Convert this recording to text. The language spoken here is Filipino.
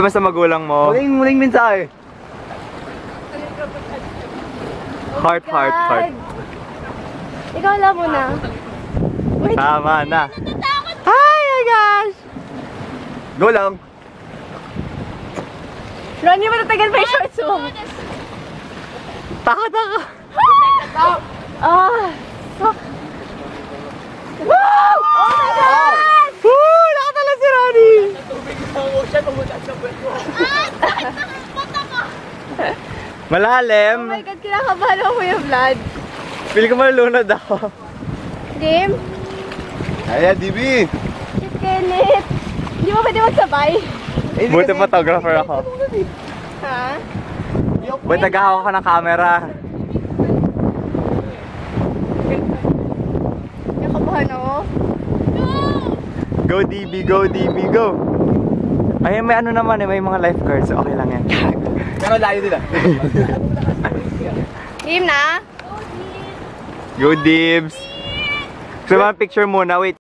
Basta magulang mo. Muling mensahe. Heart. Ikaw lang muna. Wait. Tama na. Hi, my gosh! Go lang. Ronnie, matatagal pa yung shorts mo. Taka. Ah. Wow! Oh my God! Woo! Nakatala si Ronnie! Malalim. Oh my God, kinakabahan ako yung vlog. Feel ko malunod ako. Game? Ayan, DB. Shit, Kenneth. Hindi mo pwede magsabay? Buti photographer ako. Ha? Buti naghahawak ka ng camera. Kinakabahan ako. Go DB, go! Ay, may ano naman eh, may mga lifeguards. Okay lang yan. Pero layo nila. Game na? Go Dibs! Gusto mo picture muna? Wait.